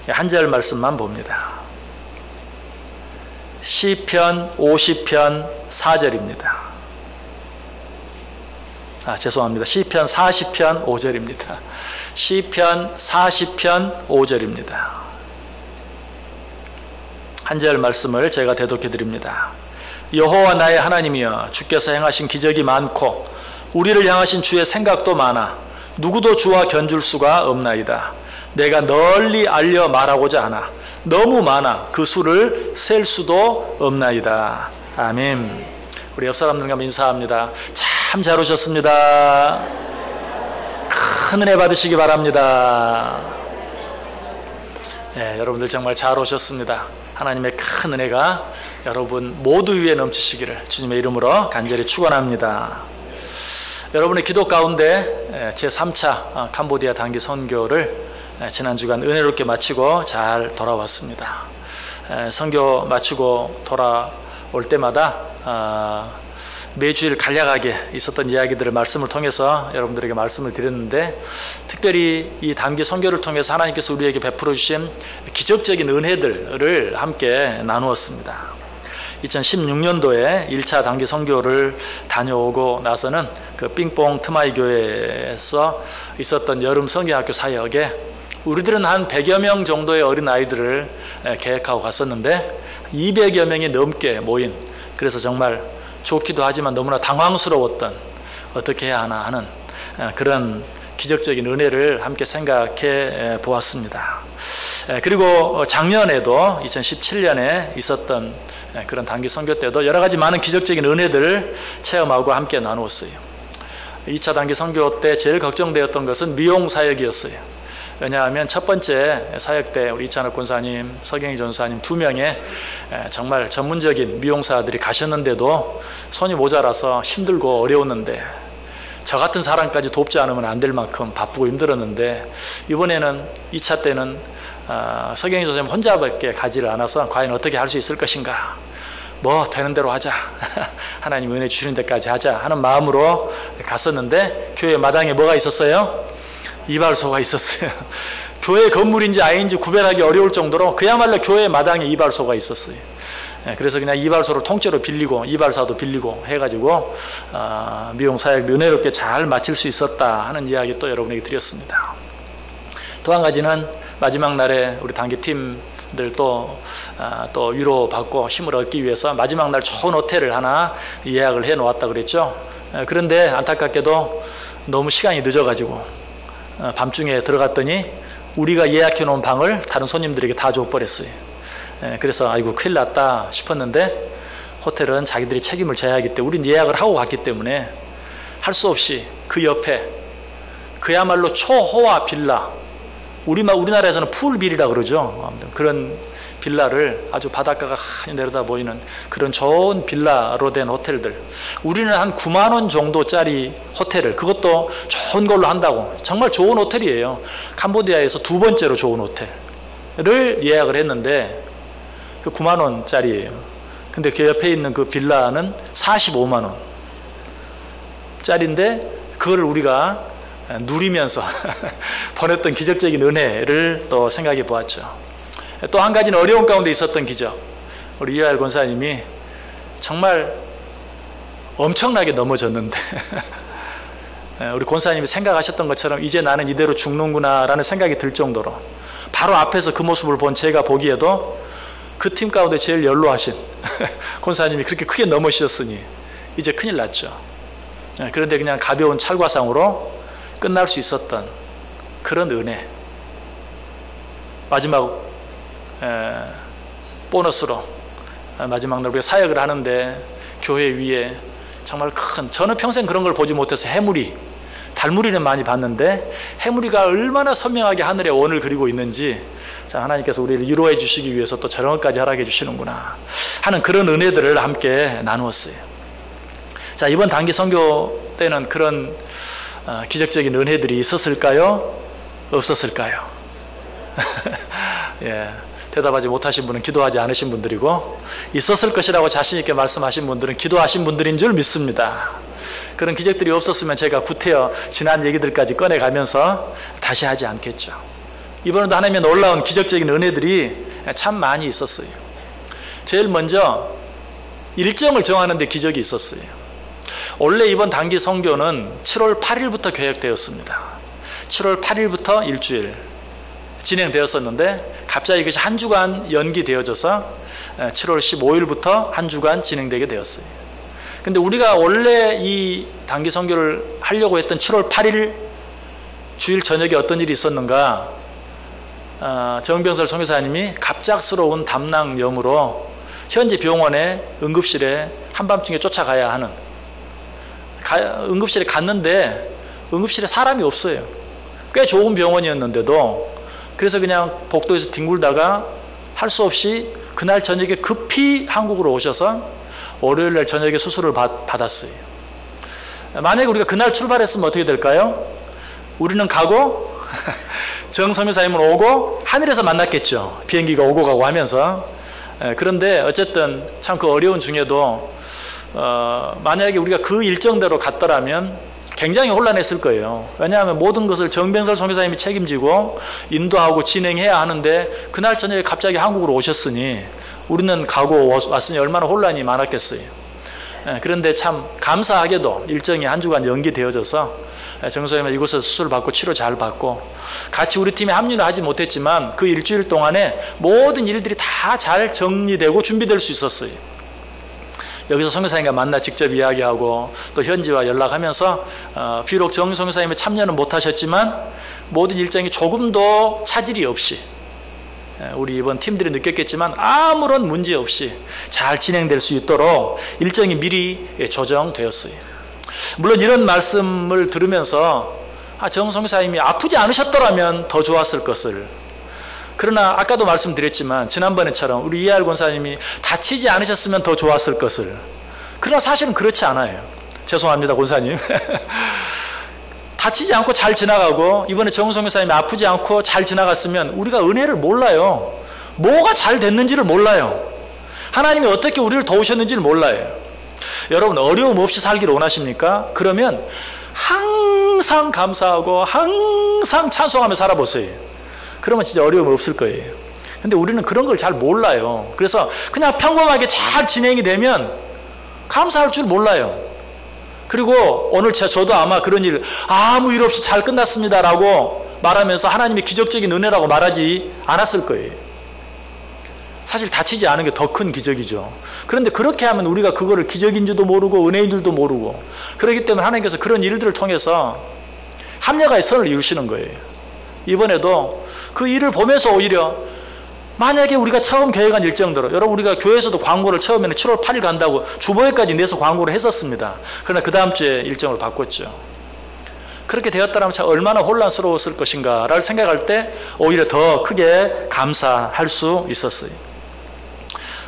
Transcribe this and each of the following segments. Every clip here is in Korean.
한 절 말씀만 봅니다. 시편 50편 4절입니다. 죄송합니다. 시편 40편 5절입니다. 시편 40편 5절입니다. 한 절 말씀을 제가 대독해 드립니다. 여호와 나의 하나님이여, 주께서 행하신 기적이 많고 우리를 향하신 주의 생각도 많아 누구도 주와 견줄 수가 없나이다. 내가 널리 알려 말하고자 하나 너무 많아 그 수를 셀 수도 없나이다. 아멘. 우리 옆 사람들과 인사합니다. 참 잘 오셨습니다. 큰 은혜 받으시기 바랍니다. 네, 여러분들 정말 잘 오셨습니다. 하나님의 큰 은혜가 여러분 모두 위에 넘치시기를 주님의 이름으로 간절히 축원합니다. 여러분의 기도 가운데 제3차 캄보디아 단기 선교를 지난 주간 은혜롭게 마치고 잘 돌아왔습니다. 선교 마치고 돌아올 때마다 매주일 간략하게 있었던 이야기들을 말씀을 통해서 여러분들에게 말씀을 드렸는데, 특별히 이 단기 선교를 통해서 하나님께서 우리에게 베풀어 주신 기적적인 은혜들을 함께 나누었습니다. 2016년도에 1차 단기 선교를 다녀오고 나서는 그 삥뽕 트마이 교회에서 있었던 여름 선교학교 사역에 우리들은 한 100여 명 정도의 어린 아이들을 계획하고 갔었는데 200여 명이 넘게 모인, 그래서 정말 좋기도 하지만 너무나 당황스러웠던, 어떻게 해야 하나 하는 그런 기적적인 은혜를 함께 생각해 보았습니다. 그리고 작년에도 2017년에 있었던 그런 단기 선교 때도 여러 가지 많은 기적적인 은혜들을 체험하고 함께 나누었어요. 2차 단기 선교 때 제일 걱정되었던 것은 미용 사역이었어요. 왜냐하면 첫 번째 사역 때 우리 이찬욱 권사님, 서경희 전사님 2명의 정말 전문적인 미용사들이 가셨는데도 손이 모자라서 힘들고 어려웠는데, 저 같은 사람까지 돕지 않으면 안 될 만큼 바쁘고 힘들었는데, 이번에는 2차 때는 서경희 전사님 혼자밖에 가지를 않아서 과연 어떻게 할 수 있을 것인가, 뭐 되는 대로 하자, 하나님 은혜 주시는 데까지 하자 하는 마음으로 갔었는데, 교회 마당에 뭐가 있었어요? 이발소가 있었어요. 교회 건물인지 아닌지 구별하기 어려울 정도로 그야말로 교회 마당에 이발소가 있었어요. 그래서 그냥 이발소를 통째로 빌리고 이발사도 빌리고 해가지고 미용 사역 은혜롭게 잘 마칠 수 있었다 하는 이야기 또 여러분에게 드렸습니다. 또 한 가지는 마지막 날에 우리 단기팀들 또 위로받고 힘을 얻기 위해서 마지막 날 좋은 호텔을 하나 예약을 해 놓았다 그랬죠. 그런데 안타깝게도 너무 시간이 늦어가지고 밤중에 들어갔더니 우리가 예약해 놓은 방을 다른 손님들에게 다 줘버렸어요. 그래서 아이고 큰일 났다 싶었는데, 호텔은 자기들이 책임을 져야 하기 때문에 우린 예약을 하고 갔기 때문에 할 수 없이 그 옆에 그야말로 초호화 빌라, 우리나라에서는 풀빌이라고 그러죠. 그런 빌라를, 아주 바닷가가 하니 내려다 보이는 그런 좋은 빌라로 된 호텔들, 우리는 한 9만 원 정도짜리 호텔을, 그것도 좋은 걸로 한다고, 정말 좋은 호텔이에요. 캄보디아에서 2번째로 좋은 호텔을 예약을 했는데 그 9만 원짜리예요. 근데 그 옆에 있는 그 빌라는 45만 원 짜리인데, 그거를 우리가 누리면서 보냈던 기적적인 은혜를 또 생각해 보았죠. 또 한 가지는 어려운 가운데 있었던 기적. 우리 이하열 권사님이 정말 엄청나게 넘어졌는데 우리 권사님이 생각하셨던 것처럼 이제 나는 이대로 죽는구나 라는 생각이 들 정도로, 바로 앞에서 그 모습을 본 제가 보기에도 그 팀 가운데 제일 연로하신 권사님이 그렇게 크게 넘어지셨으니 이제 큰일 났죠. 그런데 그냥 가벼운 찰과상으로 끝날 수 있었던 그런 은혜, 마지막 보너스로 마지막 날 우리가 사역을 하는데 교회 위에 정말 큰, 저는 평생 그런 걸 보지 못해서 해무리, 달무리는 많이 봤는데 해무리가 얼마나 선명하게 하늘의 원을 그리고 있는지, 자, 하나님께서 우리를 위로해 주시기 위해서 또 저런 것까지 허락해 주시는구나 하는 그런 은혜들을 함께 나누었어요. 자, 이번 단기 선교 때는 그런 기적적인 은혜들이 있었을까요? 없었을까요? 예, 대답하지 못하신 분은 기도하지 않으신 분들이고, 있었을 것이라고 자신 있게 말씀하신 분들은 기도하신 분들인 줄 믿습니다. 그런 기적들이 없었으면 제가 구태여 지난 얘기들까지 꺼내가면서 다시 하지 않겠죠. 이번에도 하나님의 놀라운 기적적인 은혜들이 참 많이 있었어요. 제일 먼저 일정을 정하는 데 기적이 있었어요. 원래 이번 단기 선교는 7월 8일부터 계획되었습니다. 7월 8일부터 일주일 진행되었었는데 갑자기 이것이 한 주간 연기되어져서 7월 15일부터 한 주간 진행되게 되었어요. 근데 우리가 원래 이 단기 선교를 하려고 했던 7월 8일 주일 저녁에 어떤 일이 있었는가? 정병설 선교사님이 갑작스러운 담낭염으로 현지 병원에 응급실에 한밤중에 쫓아가야 하는, 응급실에 갔는데 응급실에 사람이 없어요. 꽤 좋은 병원이었는데도. 그래서 그냥 복도에서 뒹굴다가 할 수 없이 그날 저녁에 급히 한국으로 오셔서 월요일날 저녁에 수술을 받았어요. 만약에 우리가 그날 출발했으면 어떻게 될까요? 우리는 가고 정 선교사님은 오고 하늘에서 만났겠죠. 비행기가 오고 가고 하면서. 그런데 어쨌든 참 그 어려운 중에도 만약에 우리가 그 일정대로 갔더라면 굉장히 혼란했을 거예요. 왜냐하면 모든 것을 정병설 선교사님이 책임지고 인도하고 진행해야 하는데 그날 저녁에 갑자기 한국으로 오셨으니 우리는 가고 왔으니 얼마나 혼란이 많았겠어요. 그런데 참 감사하게도 일정이 한 주간 연기되어져서 정선생님은 이곳에서 수술 받고 치료 잘 받고 같이 우리 팀에 합류는 하지 못했지만 그 일주일 동안에 모든 일들이 다 잘 정리되고 준비될 수 있었어요. 여기서 선교사님과 만나 직접 이야기하고 또 현지와 연락하면서 비록 정 선교사님이 참여는 못하셨지만 모든 일정이 조금도 차질이 없이 우리 이번 팀들이 느꼈겠지만 아무런 문제 없이 잘 진행될 수 있도록 일정이 미리 조정되었어요. 물론 이런 말씀을 들으면서 정 선교사님이 아프지 않으셨더라면 더 좋았을 것을, 그러나 아까도 말씀드렸지만 지난번에처럼 우리 이하열 권사님이 다치지 않으셨으면 더 좋았을 것을, 그러나 사실은 그렇지 않아요. 죄송합니다 권사님. 다치지 않고 잘 지나가고 이번에 정성 교사님이 아프지 않고 잘 지나갔으면 우리가 은혜를 몰라요. 뭐가 잘 됐는지를 몰라요. 하나님이 어떻게 우리를 도우셨는지를 몰라요. 여러분 어려움 없이 살기를 원하십니까? 그러면 항상 감사하고 항상 찬송하며 살아보세요. 그러면 진짜 어려움 없을 거예요. 근데 우리는 그런 걸 잘 몰라요. 그래서 그냥 평범하게 잘 진행이 되면 감사할 줄 몰라요. 그리고 오늘 저도 아마 그런 일 아무 일 없이 잘 끝났습니다라고 말하면서 하나님의 기적적인 은혜라고 말하지 않았을 거예요. 사실 다치지 않은 게 더 큰 기적이죠. 그런데 그렇게 하면 우리가 그거를 기적인지도 모르고 은혜인 줄도 모르고, 그렇기 때문에 하나님께서 그런 일들을 통해서 합력의 선을 이루시는 거예요. 이번에도 그 일을 보면서 오히려 만약에 우리가 처음 계획한 일정대로, 여러분 우리가 교회에서도 광고를 처음에는 7월 8일 간다고 주보에까지 내서 광고를 했었습니다. 그러나 그 다음 주에 일정을 바꿨죠. 그렇게 되었다면 참 얼마나 혼란스러웠을 것인가 라를 생각할 때 오히려 더 크게 감사할 수 있었어요.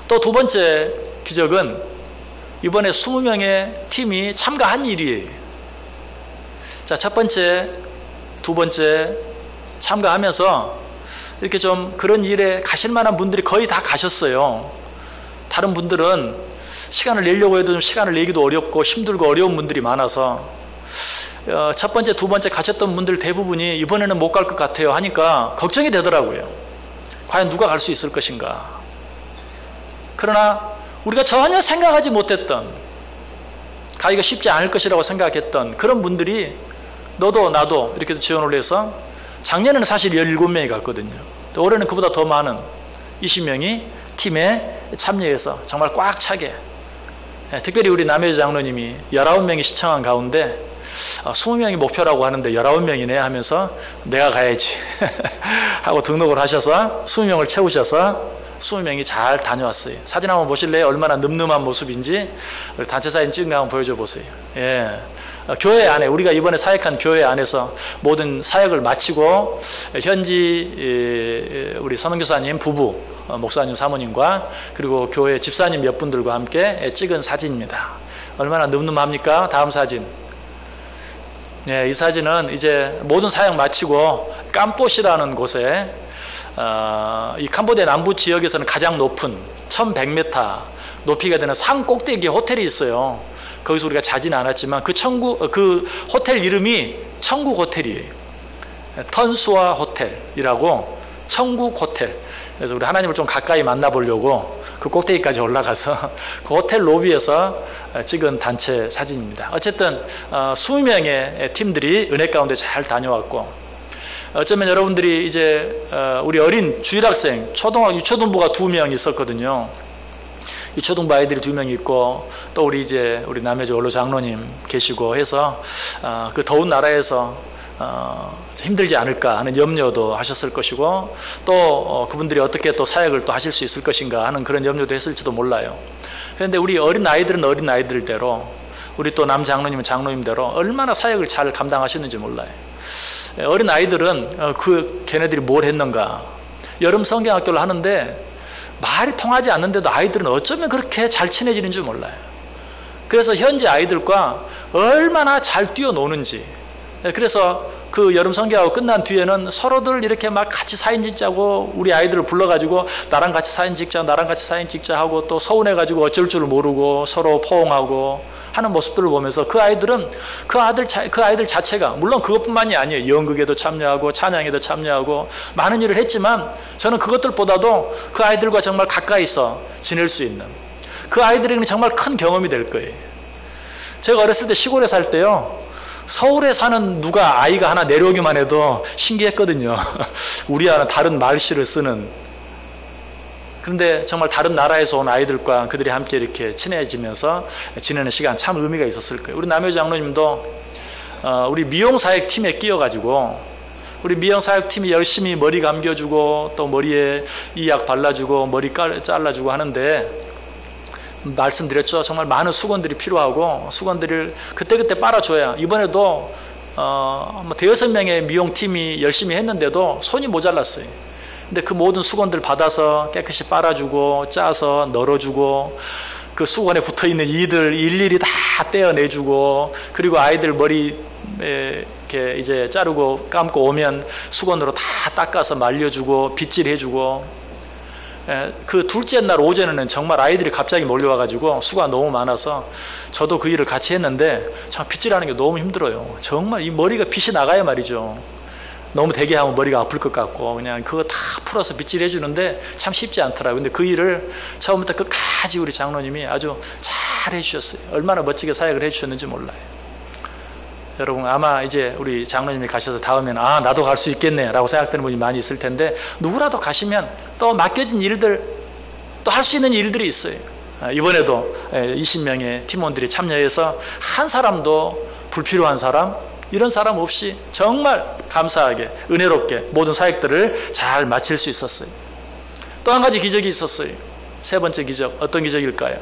또 두 번째 기적은 이번에 20명의 팀이 참가한 일이에요. 자, 첫 번째, 두 번째 참가하면서 이렇게 좀 그런 일에 가실 만한 분들이 거의 다 가셨어요. 다른 분들은 시간을 내려고 해도 좀 시간을 내기도 어렵고 힘들고 어려운 분들이 많아서 첫 번째, 두 번째 가셨던 분들 대부분이 이번에는 못 갈 것 같아요 하니까 걱정이 되더라고요. 과연 누가 갈 수 있을 것인가. 그러나 우리가 전혀 생각하지 못했던, 가기가 쉽지 않을 것이라고 생각했던 그런 분들이 너도 나도 이렇게 지원을 해서 작년에는 사실 17명이 갔거든요. 또 올해는 그보다 더 많은 20명이 팀에 참여해서 정말 꽉 차게, 특별히 우리 남혜주 장로님이 19명이 시청한 가운데 20명이 목표라고 하는데 19명이네 하면서 내가 가야지 하고 등록을 하셔서 20명을 채우셔서 20명이 잘 다녀왔어요. 사진 한번 보실래요? 얼마나 늠름한 모습인지. 단체 사진 찍은 거 한번 보여줘 보세요. 예. 교회 안에, 우리가 이번에 사역한 교회 안에서 모든 사역을 마치고 현지 우리 선원교사님 부부, 목사님 사모님과 그리고 교회 집사님 몇 분들과 함께 찍은 사진입니다. 얼마나 늠름합니까? 다음 사진. 이 사진은 이제 모든 사역 마치고 캄포시라는 곳에 이 캄보디아 남부 지역에서는 가장 높은 1100m 높이가 되는 산 꼭대기에 호텔이 있어요. 거기서 우리가 자지는 않았지만 그 호텔 이름이 천국 호텔이에요. 턴수아 호텔이라고 천국 호텔. 그래서 우리 하나님을 좀 가까이 만나보려고 그 꼭대기까지 올라가서 그 호텔 로비에서 찍은 단체 사진입니다. 어쨌든 20명의 팀들이 은혜 가운데 잘 다녀왔고, 어쩌면 여러분들이 이제 우리 어린 주일학생, 초등학교 유초등부가 2명 있었거든요. 유초등부 아이들이 2명 있고, 또 우리 남해주 원로 장로님 계시고 해서 그 더운 나라에서 힘들지 않을까 하는 염려도 하셨을 것이고, 또 그분들이 어떻게 또 사역을 또 하실 수 있을 것인가 하는 그런 염려도 했을지도 몰라요. 그런데 우리 어린 아이들은 어린 아이들대로, 우리 또 남 장로님은 장로님대로 얼마나 사역을 잘 감당하시는지 몰라요. 어린 아이들은 걔네들이 뭘 했는가. 여름 성경학교를 하는데 말이 통하지 않는데도 아이들은 어쩌면 그렇게 잘 친해지는지 몰라요. 그래서 현재 아이들과 얼마나 잘 뛰어노는지. 그래서 그 여름 성경학교 끝난 뒤에는 서로들 이렇게 막 같이 사진 찍자고 우리 아이들을 불러가지고 나랑 같이 사진 찍자, 나랑 같이 사진 찍자 하고, 또 서운해가지고 어쩔 줄 모르고 서로 포옹하고 하는 모습들을 보면서 그 아이들은 그 아이들 자체가, 물론 그것뿐만이 아니에요. 연극에도 참여하고 찬양에도 참여하고 많은 일을 했지만, 저는 그것들보다도 그 아이들과 정말 가까이서 지낼 수 있는 그 아이들에게는 정말 큰 경험이 될 거예요. 제가 어렸을 때 시골에 살 때요, 서울에 사는 아이가 하나 내려오기만 해도 신기했거든요. 우리 아는 다른 말씨를 쓰는. 그런데 정말 다른 나라에서 온 아이들과 그들이 함께 이렇게 친해지면서 지내는 시간 참 의미가 있었을 거예요. 우리 남효 장로님도 우리 미용사역팀에 끼어가지고, 우리 미용사역팀이 열심히 머리 감겨주고 또 머리에 이약 발라주고 머리 잘라주고 하는데, 말씀드렸죠. 정말 많은 수건들이 필요하고 수건들을 그때그때 빨아줘야. 이번에도 대여섯 명의 미용팀이 열심히 했는데도 손이 모자랐어요. 근데 그 모든 수건들 받아서 깨끗이 빨아주고 짜서 널어주고, 그 수건에 붙어있는 이들 일일이 다 떼어내주고, 그리고 아이들 머리 이렇게 이제 자르고 감고 오면 수건으로 다 닦아서 말려주고 빗질해주고. 그 둘째 날 오전에는 정말 아이들이 갑자기 몰려와가지고 수가 너무 많아서 저도 그 일을 같이 했는데, 참 빗질하는 게 너무 힘들어요. 정말 이 머리가 빗이 나가야 말이죠. 너무 대게 하면 머리가 아플 것 같고, 그냥 그거 다 풀어서 빗질해 주는데 참 쉽지 않더라고요. 근데 그 일을 처음부터 끝까지 우리 장로님이 아주 잘 해주셨어요. 얼마나 멋지게 사역을 해주셨는지 몰라요. 여러분, 아마 이제 우리 장로님이 가셔서 다음에는 나도 갈 수 있겠네 라고 생각되는 분이 많이 있을 텐데, 누구라도 가시면 또 맡겨진 일들, 또 할 수 있는 일들이 있어요. 이번에도 20명의 팀원들이 참여해서 한 사람도 불필요한 사람, 이런 사람 없이 정말 감사하게 은혜롭게 모든 사역들을 잘 마칠 수 있었어요. 또 한 가지 기적이 있었어요. 세 번째 기적, 어떤 기적일까요?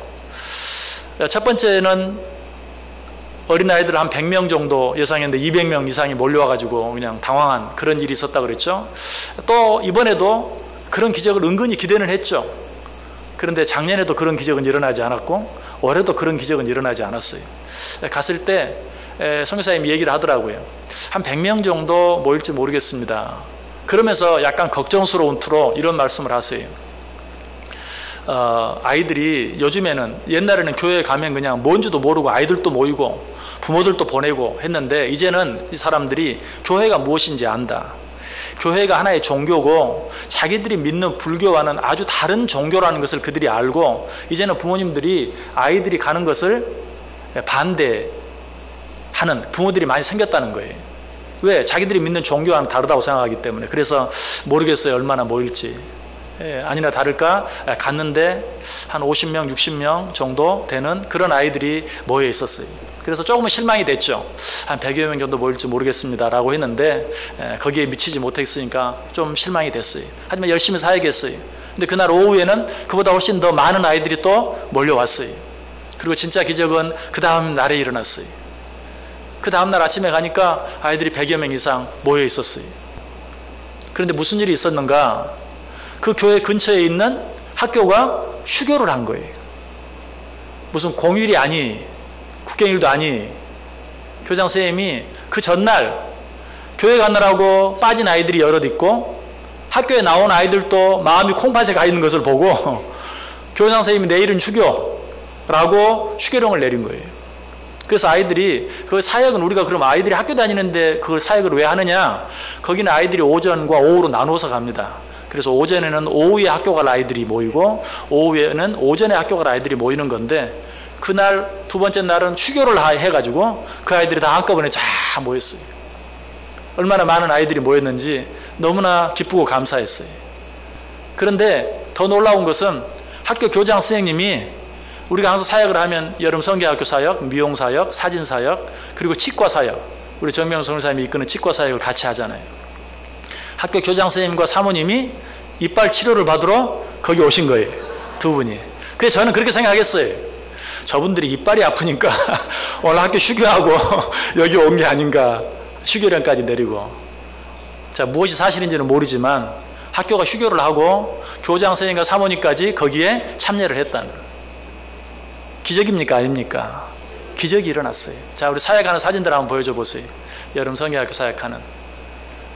첫 번째는 어린아이들 한 100명 정도 예상했는데 200명 이상이 몰려와가지고 그냥 당황한 그런 일이 있었다 그랬죠. 또 이번에도 그런 기적을 은근히 기대는 했죠. 그런데 작년에도 그런 기적은 일어나지 않았고 올해도 그런 기적은 일어나지 않았어요. 갔을 때 선교사님이 얘기를 하더라고요. 한 100명 정도 모일지 모르겠습니다. 그러면서 약간 걱정스러운 투로 이런 말씀을 하세요. 아이들이 요즘에는, 옛날에는 교회에 가면 그냥 뭔지도 모르고 아이들도 모이고 부모들도 보내고 했는데, 이제는 이 사람들이 교회가 무엇인지 안다. 교회가 하나의 종교고 자기들이 믿는 불교와는 아주 다른 종교라는 것을 그들이 알고, 이제는 부모님들이 아이들이 가는 것을 반대하는 부모들이 많이 생겼다는 거예요. 왜? 자기들이 믿는 종교와는 다르다고 생각하기 때문에. 그래서 모르겠어요, 얼마나 모일지. 아니나 다를까 갔는데 한 50명, 60명 정도 되는 그런 아이들이 모여 있었어요. 그래서 조금은 실망이 됐죠. 한 100여 명 정도 모일지 모르겠습니다 라고 했는데 거기에 미치지 못했으니까 좀 실망이 됐어요. 하지만 열심히 사야겠어요. 근데 그날 오후에는 그보다 훨씬 더 많은 아이들이 또 몰려왔어요. 그리고 진짜 기적은 그 다음 날에 일어났어요. 그 다음 날 아침에 가니까 아이들이 100여 명 이상 모여 있었어요. 그런데 무슨 일이 있었는가? 그 교회 근처에 있는 학교가 휴교를 한 거예요. 무슨 공휴일이 아니, 국경일도 아니, 교장 선생님이 그 전날 교회 가느라고 빠진 아이들이 여럿 있고 학교에 나온 아이들도 마음이 콩팥에 가 있는 것을 보고 교장 선생님이 내일은 휴교라고 휴교령을 내린 거예요. 그래서 아이들이 그 사역은 우리가 그럼 아이들이 학교 다니는데 그걸 사역을 왜 하느냐? 거기는 아이들이 오전과 오후로 나누어서 갑니다. 그래서 오전에는 오후에 학교 갈 아이들이 모이고 오후에는 오전에 학교 갈 아이들이 모이는 건데 그날 두 번째 날은 휴교를 해가지고 그 아이들이 다 한꺼번에 쫙 모였어요. 얼마나 많은 아이들이 모였는지 너무나 기쁘고 감사했어요. 그런데 더 놀라운 것은 학교 교장 선생님이 우리가 항상 사역을 하면 여름 성경학교 사역, 미용 사역, 사진 사역, 그리고 치과 사역, 우리 정명 선생님이 이끄는 치과 사역을 같이 하잖아요. 학교 교장 선생님과 사모님이 이빨 치료를 받으러 거기 오신 거예요. 두 분이. 그래서 저는 그렇게 생각했어요. 저분들이 이빨이 아프니까 오늘 학교 휴교하고 여기 온 게 아닌가. 휴교령까지 내리고. 자, 무엇이 사실인지는 모르지만 학교가 휴교를 하고 교장 선생님과 사모님까지 거기에 참여를 했다는 거예요. 기적입니까? 아닙니까? 기적이 일어났어요. 자, 우리 사역하는 사진들 한번 보여줘 보세요. 여름 성경학교 사역하는.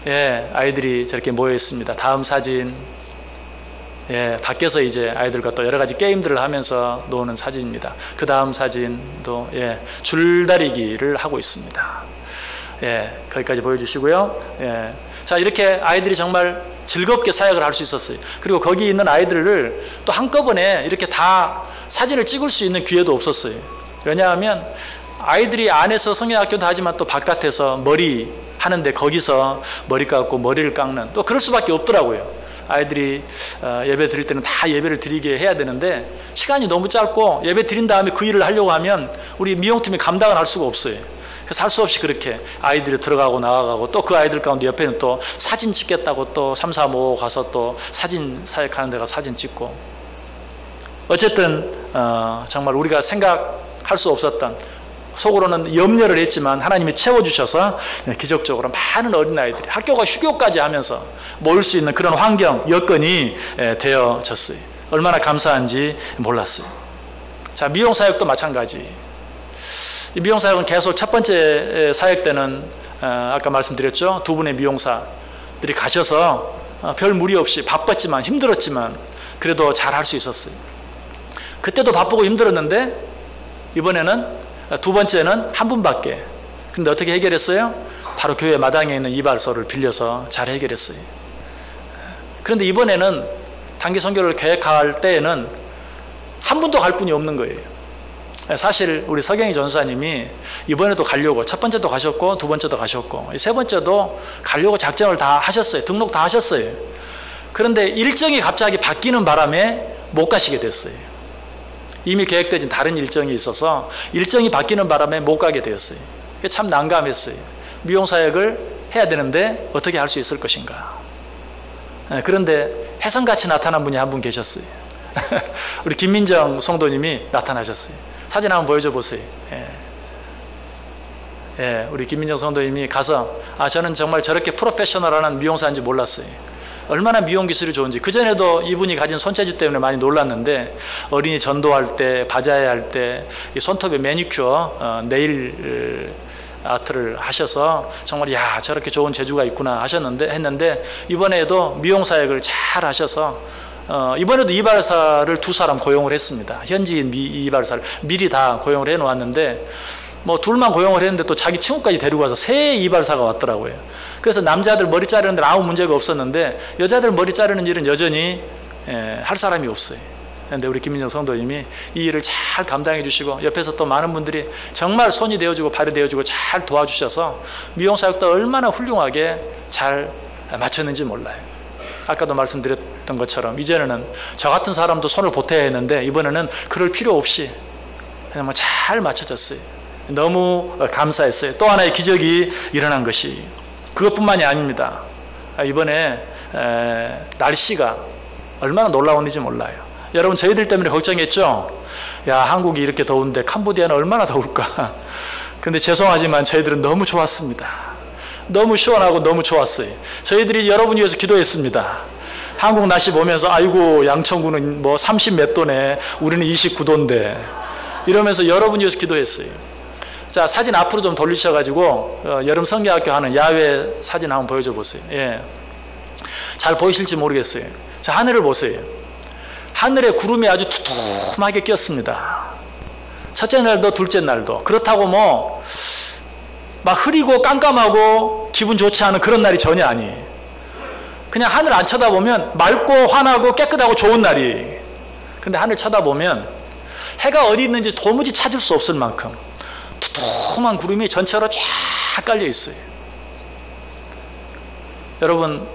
예, 아이들이 저렇게 모여 있습니다. 다음 사진. 예, 밖에서 이제 아이들과 또 여러 가지 게임들을 하면서 노는 사진입니다. 그 다음 사진도, 예, 줄다리기를 하고 있습니다. 예, 거기까지 보여주시고요. 예. 자, 이렇게 아이들이 정말 즐겁게 사역을 할 수 있었어요. 그리고 거기 있는 아이들을 또 한꺼번에 이렇게 다 사진을 찍을 수 있는 기회도 없었어요. 왜냐하면 아이들이 안에서 성경학교도 하지만 또 바깥에서 머리 하는데 거기서 머리 감고 머리를 깎는 또 그럴 수밖에 없더라고요. 아이들이 예배 드릴 때는 다 예배를 드리게 해야 되는데 시간이 너무 짧고 예배 드린 다음에 그 일을 하려고 하면 우리 미용팀이 감당을 할 수가 없어요. 그래서 할 수 없이 그렇게 아이들이 들어가고 나가고 또 그 아이들 가운데 옆에는 또 사진 찍겠다고 또 3, 4, 5 가서 또 사진 사역하는 데가 사진 찍고 어쨌든 정말 우리가 생각할 수 없었던 속으로는 염려를 했지만 하나님이 채워주셔서 기적적으로 많은 어린아이들이 학교가 휴교까지 하면서 모일 수 있는 그런 환경, 여건이 되어졌어요. 얼마나 감사한지 몰랐어요. 자, 미용사역도 마찬가지. 이 미용사역은 계속 첫 번째 사역 때는 아까 말씀드렸죠. 두 분의 미용사들이 가셔서 별 무리 없이 바빴지만 힘들었지만 그래도 잘 할 수 있었어요. 그때도 바쁘고 힘들었는데 이번에는 두 번째는 한 분밖에. 근데 어떻게 해결했어요? 바로 교회 마당에 있는 이발소를 빌려서 잘 해결했어요. 그런데 이번에는 단기 선교를 계획할 때에는 한 분도 갈 분이 없는 거예요. 사실 우리 서경희 전사님이 이번에도 가려고 첫 번째도 가셨고 두 번째도 가셨고 세 번째도 가려고 작정을 다 하셨어요. 등록 다 하셨어요. 그런데 일정이 갑자기 바뀌는 바람에 못 가시게 됐어요. 이미 계획되진 다른 일정이 있어서 일정이 바뀌는 바람에 못 가게 되었어요. 참 난감했어요. 미용사역을 해야 되는데 어떻게 할 수 있을 것인가. 그런데 혜성같이 나타난 분이 한 분 계셨어요. 우리 김민정 성도님이 나타나셨어요. 사진 한번 보여줘 보세요. 예, 우리 김민정 성도님이 가서 저는 정말 저렇게 프로페셔널한 미용사인지 몰랐어요. 얼마나 미용 기술이 좋은지. 그전에도 이분이 가진 손재주 때문에 많이 놀랐는데 어린이 전도할 때, 바자회 할 때 이 손톱에 매니큐어, 네일 아트를 하셔서 정말 야 저렇게 좋은 재주가 있구나 했는데 이번에도 미용 사역을 잘 하셔서 이번에도 이발사를 두 사람 고용을 했습니다. 현지인 이발사를 미리 다 고용을 해 놓았는데 뭐 둘만 고용을 했는데 또 자기 친구까지 데리고 와서 새 이발사가 왔더라고요. 그래서 남자들 머리 자르는 데는 아무 문제가 없었는데 여자들 머리 자르는 일은 여전히 할 사람이 없어요. 그런데 우리 김민정 성도님이 이 일을 잘 감당해 주시고 옆에서 또 많은 분들이 정말 손이 되어주고 발이 되어주고 잘 도와주셔서 미용사역도 얼마나 훌륭하게 잘 마쳤는지 몰라요. 아까도 말씀드렸던 것처럼 이제는 저 같은 사람도 손을 보태야 했는데 이번에는 그럴 필요 없이 그냥 뭐 잘 맞춰졌어요. 너무 감사했어요. 또 하나의 기적이 일어난 것이 그것뿐만이 아닙니다. 이번에 날씨가 얼마나 놀라웠는지 몰라요. 여러분 저희들 때문에 걱정했죠. 야 한국이 이렇게 더운데 캄보디아는 얼마나 더울까. 근데 죄송하지만 저희들은 너무 좋았습니다. 너무 시원하고 너무 좋았어요. 저희들이 여러분 위해서 기도했습니다. 한국 날씨 보면서 아이고 양천구는 뭐 30 몇 도네 우리는 29도인데 이러면서 여러분 위해서 기도했어요. 자 사진 앞으로 좀 돌리셔가지고 여름 성경학교 하는 야외 사진 한번 보여줘 보세요. 예. 잘 보이실지 모르겠어요. 자 하늘을 보세요. 하늘에 구름이 아주 두툼하게 꼈습니다. 첫째 날도 둘째 날도. 그렇다고 뭐 막 흐리고 깜깜하고 기분 좋지 않은 그런 날이 전혀 아니에요. 그냥 하늘 안 쳐다보면 맑고 환하고 깨끗하고 좋은 날이. 근데 하늘 쳐다보면 해가 어디 있는지 도무지 찾을 수 없을 만큼 두툼한 구름이 전체로 쫙 깔려 있어요. 여러분,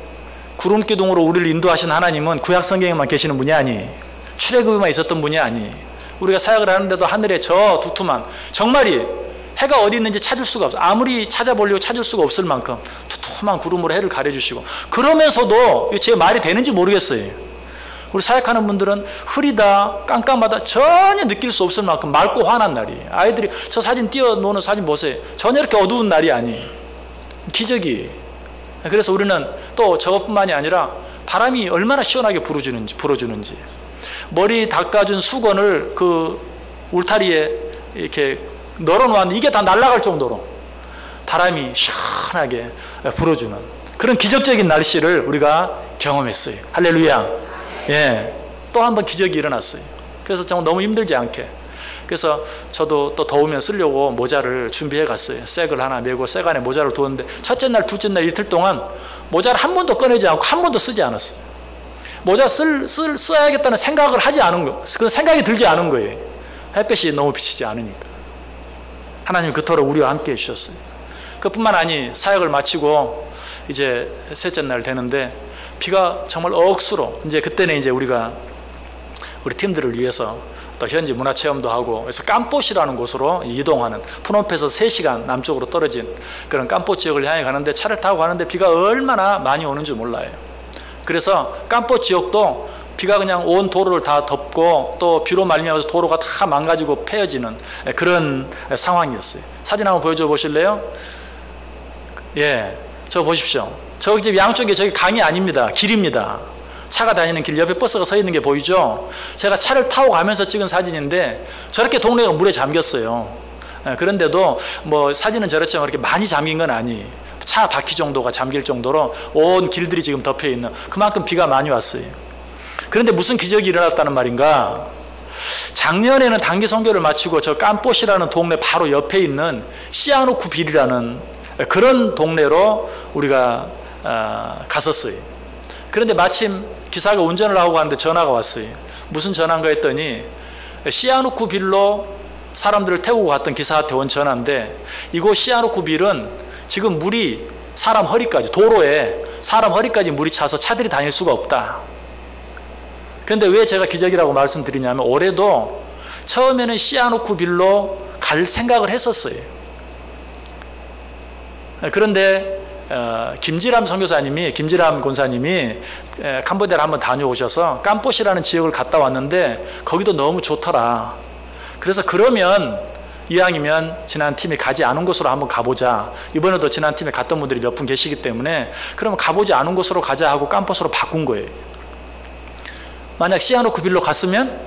구름 기둥으로 우리를 인도하신 하나님은 구약 성경에만 계시는 분이 아니, 출애굽에만 있었던 분이 아니, 우리가 사역을 하는데도 하늘에 저 두툼한, 정말이 해가 어디 있는지 찾을 수가 없어. 아무리 찾아보려고 찾을 수가 없을 만큼 두툼한 구름으로 해를 가려주시고, 그러면서도 제 말이 되는지 모르겠어요. 우리 사역하는 분들은 흐리다 깜깜하다 전혀 느낄 수 없을 만큼 맑고 환한 날이. 아이들이 저 사진 띄워놓는 사진 보세요. 전혀 이렇게 어두운 날이 아니. 기적이. 그래서 우리는 또 저것뿐만이 아니라 바람이 얼마나 시원하게 불어주는지 머리 닦아준 수건을 그 울타리에 이렇게 널어놓았는데 이게 다 날아갈 정도로 바람이 시원하게 불어주는 그런 기적적인 날씨를 우리가 경험했어요. 할렐루야. 예, 또 한 번 기적이 일어났어요. 그래서 정말 너무 힘들지 않게. 그래서 저도 또 더우면 쓰려고 모자를 준비해 갔어요. 색을 하나 메고 색 안에 모자를 두었는데 첫째 날, 둘째 날 이틀 동안 모자를 한 번도 꺼내지 않고 한 번도 쓰지 않았어요. 모자 써야겠다는 생각을 하지 않은 거, 그 생각이 들지 않은 거예요. 햇빛이 너무 비치지 않으니까. 하나님 그토록 우리와 함께 해주셨어요. 그뿐만 아니 사역을 마치고 이제 셋째 날 되는데 비가 정말 억수로, 이제 그때는 이제 우리가 우리 팀들을 위해서 또 현지 문화체험도 하고, 그래서 깜뽀시라는 곳으로 이동하는, 푸놈페에서 3시간 남쪽으로 떨어진 그런 깜뽀 지역을 향해 가는데 차를 타고 가는데 비가 얼마나 많이 오는 줄 몰라요. 그래서 깜뽀 지역도 비가 그냥 온 도로를 다 덮고 또 비로 말미암아서 도로가 다 망가지고 패여지는 그런 상황이었어요. 사진 한번 보여줘 보실래요? 예, 저 보십시오. 저기 집 양쪽에 저기 강이 아닙니다. 길입니다. 차가 다니는 길 옆에 버스가 서 있는 게 보이죠? 제가 차를 타고 가면서 찍은 사진인데 저렇게 동네가 물에 잠겼어요. 그런데도 뭐 사진은 저렇지만 그렇게 많이 잠긴 건 아니에요. 차 바퀴 정도가 잠길 정도로 온 길들이 지금 덮여 있는, 그만큼 비가 많이 왔어요. 그런데 무슨 기적이 일어났다는 말인가? 작년에는 단기 선교를 마치고 저 깜뽀시라는 동네 바로 옆에 있는 시아누쿠 빌이라는 그런 동네로 우리가 갔었어요. 그런데 마침 기사가 운전을 하고 가는데 전화가 왔어요. 무슨 전화인가 했더니 시아누쿠 빌로 사람들을 태우고 갔던 기사한테 온 전화인데, 이곳 시아누쿠 빌은 지금 물이 사람 허리까지, 도로에 사람 허리까지 물이 차서 차들이 다닐 수가 없다. 그런데 왜 제가 기적이라고 말씀드리냐면, 올해도 처음에는 시아누쿠 빌로 갈 생각을 했었어요. 그런데 김지람 선교사님이, 김지람 권사님이 캄보디아를 한번 다녀오셔서 깜뽀시라는 지역을 갔다 왔는데 거기도 너무 좋더라. 그래서 그러면 이왕이면 지난 팀이 가지 않은 곳으로 한번 가보자. 이번에도 지난 팀에 갔던 분들이 몇 분 계시기 때문에 그러면 가보지 않은 곳으로 가자 하고 깜뽀스로 바꾼 거예요. 만약 시아누쿠 빌로 갔으면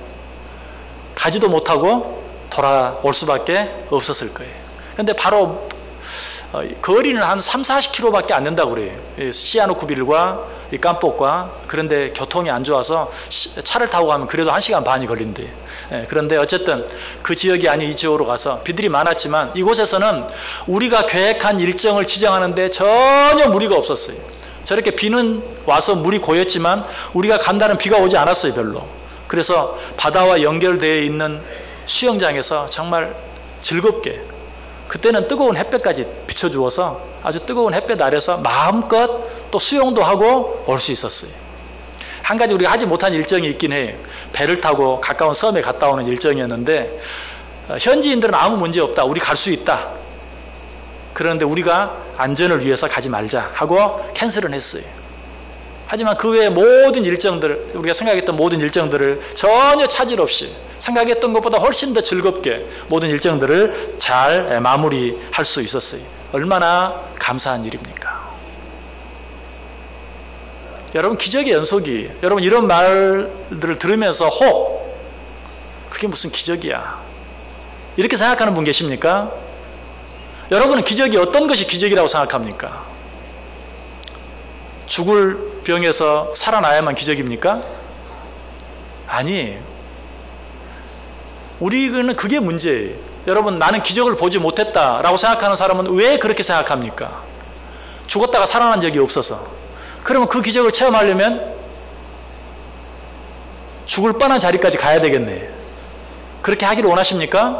가지도 못하고 돌아올 수밖에 없었을 거예요. 그런데 바로 거리는 한 30-40km밖에 안 된다고 그래요. 시아누쿠 빌과 이 깜뽀과. 그런데 교통이 안 좋아서 차를 타고 가면 그래도 1시간 반이 걸린대요. 그런데 어쨌든 그 지역이 아닌 이 지역으로 가서 비들이 많았지만 이곳에서는 우리가 계획한 일정을 지정하는데 전혀 무리가 없었어요. 저렇게 비는 와서 물이 고였지만 우리가 간다는 비가 오지 않았어요, 별로. 그래서 바다와 연결되어 있는 수영장에서 정말 즐겁게, 그때는 뜨거운 햇볕까지 비춰주어서 아주 뜨거운 햇볕 아래서 마음껏 또 수영도 하고 올 수 있었어요. 한 가지 우리가 하지 못한 일정이 있긴 해요. 배를 타고 가까운 섬에 갔다 오는 일정이었는데 현지인들은 아무 문제 없다, 우리 갈 수 있다. 그런데 우리가 안전을 위해서 가지 말자 하고 캔슬은 했어요. 하지만 그 외의 모든 일정들, 우리가 생각했던 모든 일정들을 전혀 차질 없이 생각했던 것보다 훨씬 더 즐겁게 모든 일정들을 잘 마무리할 수 있었어요. 얼마나 감사한 일입니까? 여러분, 기적의 연속이, 여러분 이런 말들을 들으면서 그게 무슨 기적이야, 이렇게 생각하는 분 계십니까? 여러분은 기적이 어떤 것이 기적이라고 생각합니까? 죽을 병에서 살아나야만 기적입니까? 아니에요. 우리는 그게 문제예요. 여러분, 나는 기적을 보지 못했다라고 생각하는 사람은 왜 그렇게 생각합니까? 죽었다가 살아난 적이 없어서. 그러면 그 기적을 체험하려면 죽을 뻔한 자리까지 가야 되겠네. 그렇게 하기를 원하십니까?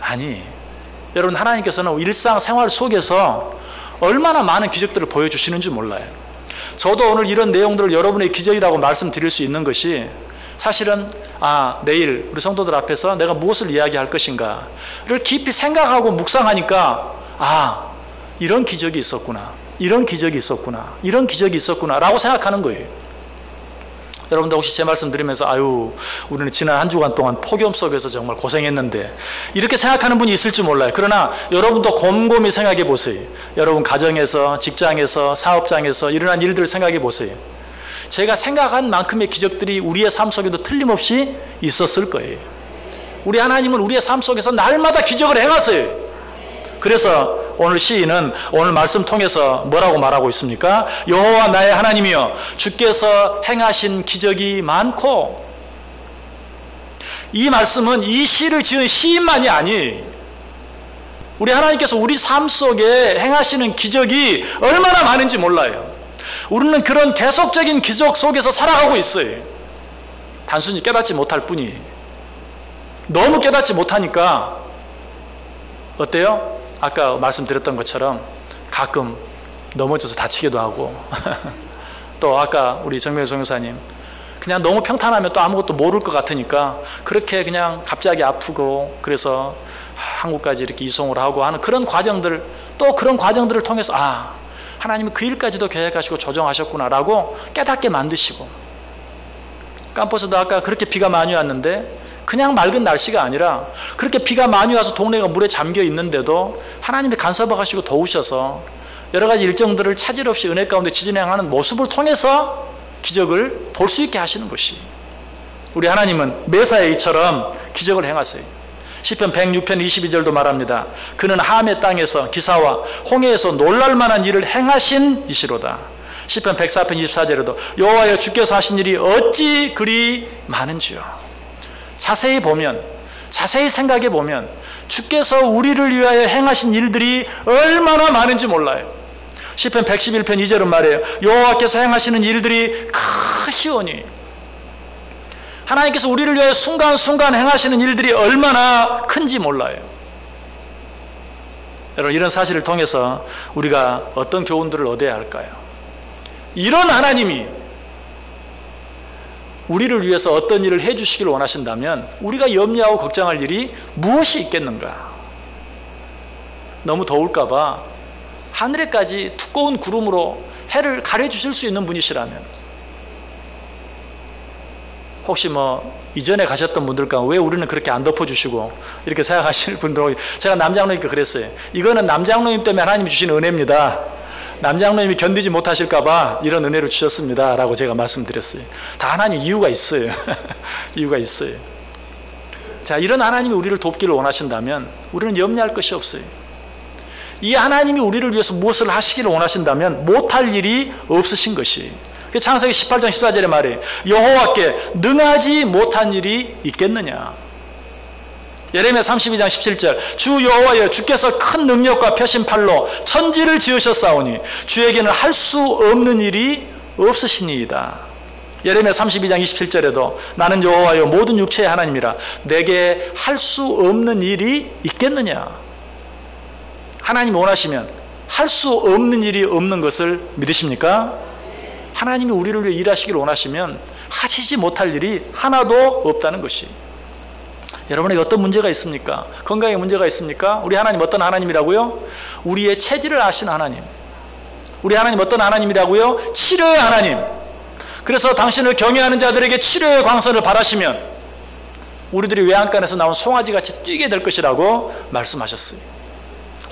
아니, 여러분, 하나님께서는 일상생활 속에서 얼마나 많은 기적들을 보여주시는지 몰라요. 저도 오늘 이런 내용들을 여러분의 기적이라고 말씀드릴 수 있는 것이 사실은 내일 우리 성도들 앞에서 내가 무엇을 이야기할 것인가를 깊이 생각하고 묵상하니까 이런 기적이 있었구나, 이런 기적이 있었구나, 이런 기적이 있었구나 라고 생각하는 거예요. 여러분들 혹시 제 말씀 들으면서 우리는 지난 한 주간 동안 폭염 속에서 정말 고생했는데 이렇게 생각하는 분이 있을지 몰라요. 그러나 여러분도 곰곰이 생각해 보세요. 여러분 가정에서, 직장에서, 사업장에서 일어난 일들을 생각해 보세요. 제가 생각한 만큼의 기적들이 우리의 삶 속에도 틀림없이 있었을 거예요. 우리 하나님은 우리의 삶 속에서 날마다 기적을 행하세요. 그래서 오늘 시인은 오늘 말씀 통해서 뭐라고 말하고 있습니까? 여호와 나의 하나님이여, 주께서 행하신 기적이 많고. 이 말씀은 이 시를 지은 시인만이 아니에요. 우리 하나님께서 우리 삶 속에 행하시는 기적이 얼마나 많은지 몰라요. 우리는 그런 계속적인 기적 속에서 살아가고 있어요. 단순히 깨닫지 못할 뿐이에요. 너무 깨닫지 못하니까 어때요? 아까 말씀드렸던 것처럼 가끔 넘어져서 다치기도 하고 또 아까 우리 정명일 선교사님 그냥 너무 평탄하면 또 아무것도 모를 것 같으니까 그렇게 그냥 갑자기 아프고 그래서 한국까지 이렇게 이송을 하고 하는 그런 과정들, 또 그런 과정들을 통해서 하나님이 그 일까지도 계획하시고 조정하셨구나 라고 깨닫게 만드시고, 깜포스도 아까 그렇게 비가 많이 왔는데 그냥 맑은 날씨가 아니라 그렇게 비가 많이 와서 동네가 물에 잠겨 있는데도 하나님이 간섭하시고 도우셔서 여러 가지 일정들을 차질 없이 은혜 가운데 진행하는 모습을 통해서 기적을 볼 수 있게 하시는 것이, 우리 하나님은 메사의 이처럼 기적을 행하세요. 시편 106편 22절도 말합니다. 그는 함의 땅에서 기사와 홍해에서 놀랄만한 일을 행하신 이시로다. 시편 104편 24절에도 여호와여, 주께서 하신 일이 어찌 그리 많은지요. 자세히 보면, 자세히 생각해 보면 주께서 우리를 위하여 행하신 일들이 얼마나 많은지 몰라요. 시편 111편 2절은 말해요. 여호와께서 행하시는 일들이 크시오니. 하나님께서 우리를 위하여 순간순간 행하시는 일들이 얼마나 큰지 몰라요. 여러분, 이런 사실을 통해서 우리가 어떤 교훈들을 얻어야 할까요? 이런 하나님이 우리를 위해서 어떤 일을 해주시기를 원하신다면 우리가 염려하고 걱정할 일이 무엇이 있겠는가? 너무 더울까 봐 하늘에까지 두꺼운 구름으로 해를 가려주실 수 있는 분이시라면, 혹시 이전에 가셨던 분들 가운데 왜 우리는 그렇게 안 덮어주시고 이렇게 생각하시는 분들, 제가 남장로님께 그랬어요. 이거는 남장로님 때문에 하나님이 주신 은혜입니다. 남장로님이 견디지 못하실까 봐 이런 은혜를 주셨습니다 라고 제가 말씀드렸어요. 다 하나님 이유가 있어요. 이유가 있어요. 자, 이런 하나님이 우리를 돕기를 원하신다면 우리는 염려할 것이 없어요. 이 하나님이 우리를 위해서 무엇을 하시기를 원하신다면 못할 일이 없으신 것이, 창세기 18장 14절에 말해요. 여호와께 능하지 못한 일이 있겠느냐. 예레미야 32장 17절 주 여호와여, 주께서 큰 능력과 펴신 팔로 천지를 지으셨사오니 주에게는 할 수 없는 일이 없으시니이다. 예레미야 32장 27절에도 나는 여호와여, 모든 육체의 하나님이라 내게 할 수 없는 일이 있겠느냐. 하나님이 원하시면 할 수 없는 일이 없는 것을 믿으십니까? 하나님이 우리를 위해 일하시기를 원하시면 하시지 못할 일이 하나도 없다는 것이. 여러분에게 어떤 문제가 있습니까? 건강에 문제가 있습니까? 우리 하나님 어떤 하나님이라고요? 우리의 체질을 아시는 하나님. 우리 하나님 어떤 하나님이라고요? 치료의 하나님. 그래서 당신을 경외하는 자들에게 치료의 광선을 바라시면 우리들이 외양간에서 나온 송아지같이 뛰게 될 것이라고 말씀하셨어요.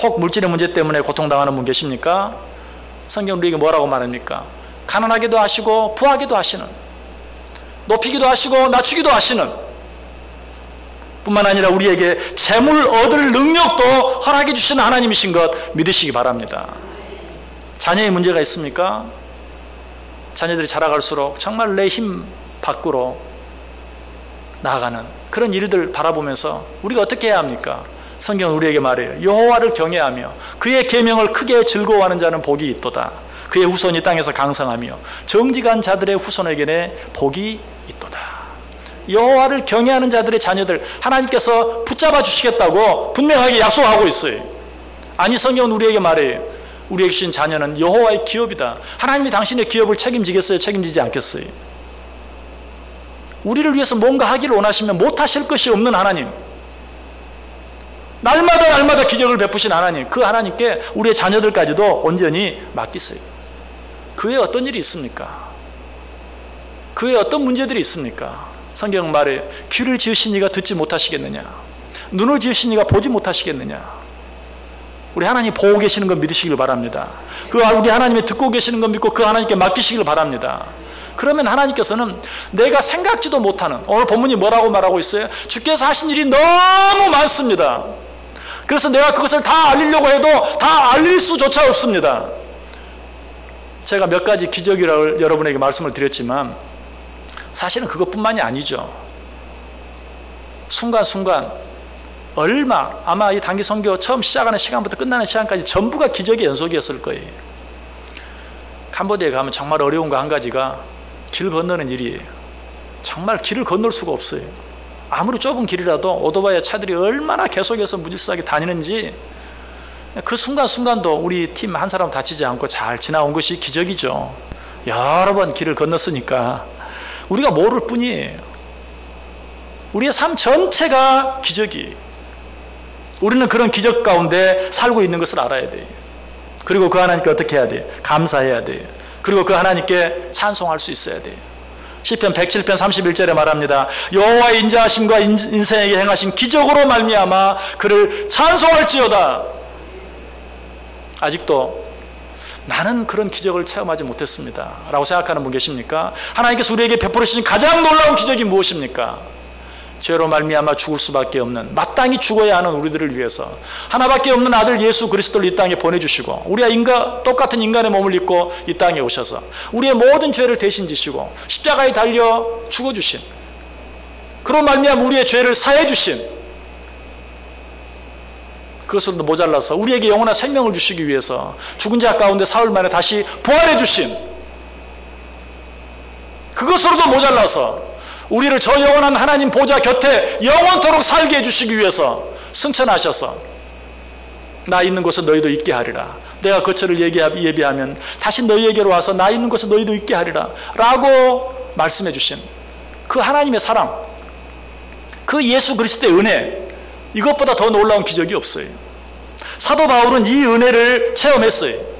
혹 물질의 문제 때문에 고통당하는 분 계십니까? 성경 우리에게 뭐라고 말합니까? 가난하기도 하시고 부하기도 하시는, 높이기도 하시고 낮추기도 하시는, 뿐만 아니라 우리에게 재물 얻을 능력도 허락해 주시는 하나님이신 것 믿으시기 바랍니다. 자녀의 문제가 있습니까? 자녀들이 자라갈수록 정말 내 힘 밖으로 나아가는 그런 일들 바라보면서 우리가 어떻게 해야 합니까? 성경은 우리에게 말해요. 여호와를 경외하며 그의 계명을 크게 즐거워하는 자는 복이 있도다. 그의 후손이 땅에서 강성하며 정직한 자들의 후손에게는 복이 있도다. 여호와를 경외하는 자들의 자녀들 하나님께서 붙잡아 주시겠다고 분명하게 약속하고 있어요. 아니, 성경은 우리에게 말해요. 우리에게 주신 자녀는 여호와의 기업이다. 하나님이 당신의 기업을 책임지겠어요? 책임지지 않겠어요? 우리를 위해서 뭔가 하기를 원하시면 못하실 것이 없는 하나님, 날마다 기적을 베푸신 하나님, 그 하나님께 우리의 자녀들까지도 온전히 맡기세요. 그의 어떤 일이 있습니까? 그의 어떤 문제들이 있습니까? 성경은 말해요. 귀를 지으신 이가 듣지 못하시겠느냐? 눈을 지으신 이가 보지 못하시겠느냐? 우리 하나님 보고 계시는 거 믿으시길 바랍니다. 우리 하나님이 듣고 계시는 거 믿고 그 하나님께 맡기시길 바랍니다. 그러면 하나님께서는 내가 생각지도 못하는, 오늘 본문이 뭐라고 말하고 있어요? 주께서 하신 일이 너무 많습니다. 그래서 내가 그것을 다 알리려고 해도 다 알릴 수조차 없습니다. 제가 몇 가지 기적이라고 여러분에게 말씀을 드렸지만 사실은 그것뿐만이 아니죠. 순간순간 아마 이 단기 선교 처음 시작하는 시간부터 끝나는 시간까지 전부가 기적의 연속이었을 거예요. 캄보디아에 가면 정말 어려운 거 한 가지가 길 건너는 일이에요. 정말 길을 건널 수가 없어요. 아무리 좁은 길이라도 오토바이 차들이 얼마나 계속해서 무질서하게 다니는지, 그 순간순간도 우리 팀 한 사람 다치지 않고 잘 지나온 것이 기적이죠. 여러 번 길을 건넜으니까 우리가 모를 뿐이에요. 우리의 삶 전체가 기적이에요. 우리는 그런 기적 가운데 살고 있는 것을 알아야 돼요. 그리고 그 하나님께 어떻게 해야 돼요? 감사해야 돼요. 그리고 그 하나님께 찬송할 수 있어야 돼요. 시편 107편 31절에 말합니다. 여호와의 인자하심과 인생에게 행하신 기적으로 말미암아 그를 찬송할지어다. 아직도 나는 그런 기적을 체험하지 못했습니다 라고 생각하는 분 계십니까? 하나님께서 우리에게 베풀으신 가장 놀라운 기적이 무엇입니까? 죄로 말미암아 죽을 수밖에 없는, 마땅히 죽어야 하는 우리들을 위해서 하나밖에 없는 아들 예수 그리스도를 이 땅에 보내주시고, 우리가 똑같은 인간의 몸을 입고 이 땅에 오셔서 우리의 모든 죄를 대신 지시고 십자가에 달려 죽어주신, 그로 말미암아 우리의 죄를 사해 주신, 그것으로도 모자라서 우리에게 영원한 생명을 주시기 위해서 죽은 자 가운데 사흘 만에 다시 부활해 주신, 그것으로도 모자라서 우리를 저 영원한 하나님 보좌 곁에 영원토록 살게 해주시기 위해서 승천하셔서 나 있는 곳에 너희도 있게 하리라. 내가 거처를 예비하면 다시 너희에게로 와서 나 있는 곳에 너희도 있게 하리라 라고 말씀해 주신 그 하나님의 사랑, 그 예수 그리스도의 은혜, 이것보다 더 놀라운 기적이 없어요. 사도 바울은 이 은혜를 체험했어요.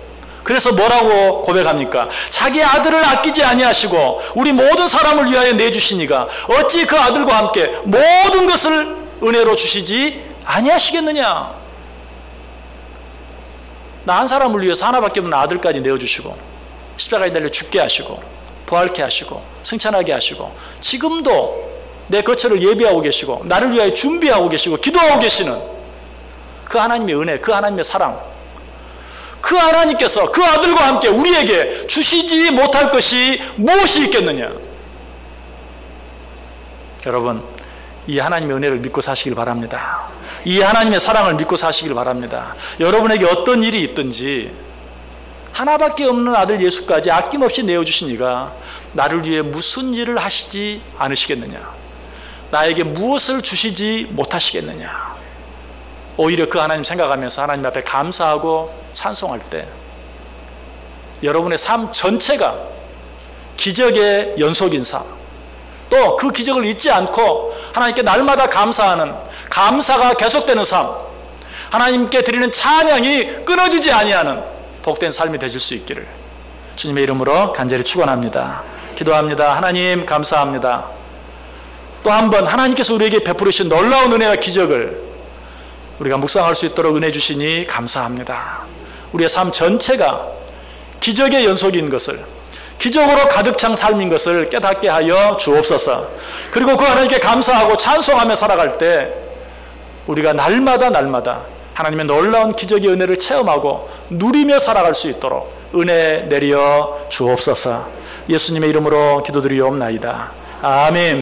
그래서 뭐라고 고백합니까? 자기 아들을 아끼지 아니하시고 우리 모든 사람을 위하여 내주시니가 어찌 그 아들과 함께 모든 것을 은혜로 주시지 아니하시겠느냐? 나 한 사람을 위해서 하나밖에 없는 아들까지 내어주시고 십자가에 달려 죽게 하시고 부활케 하시고 승천하게 하시고 지금도 내 거처를 예비하고 계시고 나를 위하여 준비하고 계시고 기도하고 계시는 그 하나님의 은혜, 그 하나님의 사랑, 그 하나님께서 그 아들과 함께 우리에게 주시지 못할 것이 무엇이 있겠느냐? 여러분, 이 하나님의 은혜를 믿고 사시길 바랍니다. 이 하나님의 사랑을 믿고 사시길 바랍니다. 여러분에게 어떤 일이 있든지 하나밖에 없는 아들 예수까지 아낌없이 내어주신 이가 나를 위해 무슨 일을 하시지 않으시겠느냐? 나에게 무엇을 주시지 못하시겠느냐? 오히려 그 하나님 생각하면서 하나님 앞에 감사하고 찬송할 때 여러분의 삶 전체가 기적의 연속인 삶, 또 그 기적을 잊지 않고 하나님께 날마다 감사하는, 감사가 계속되는 삶, 하나님께 드리는 찬양이 끊어지지 아니하는 복된 삶이 되실 수 있기를 주님의 이름으로 간절히 축원합니다. 기도합니다. 하나님 감사합니다. 또 한 번 하나님께서 우리에게 베풀으신 놀라운 은혜와 기적을 우리가 묵상할 수 있도록 은혜 주시니 감사합니다. 우리의 삶 전체가 기적의 연속인 것을, 기적으로 가득 찬 삶인 것을 깨닫게 하여 주옵소서. 그리고 그 하나님께 감사하고 찬송하며 살아갈 때 우리가 날마다 하나님의 놀라운 기적의 은혜를 체험하고 누리며 살아갈 수 있도록 은혜 내려 주옵소서. 예수님의 이름으로 기도드리옵나이다. 아멘.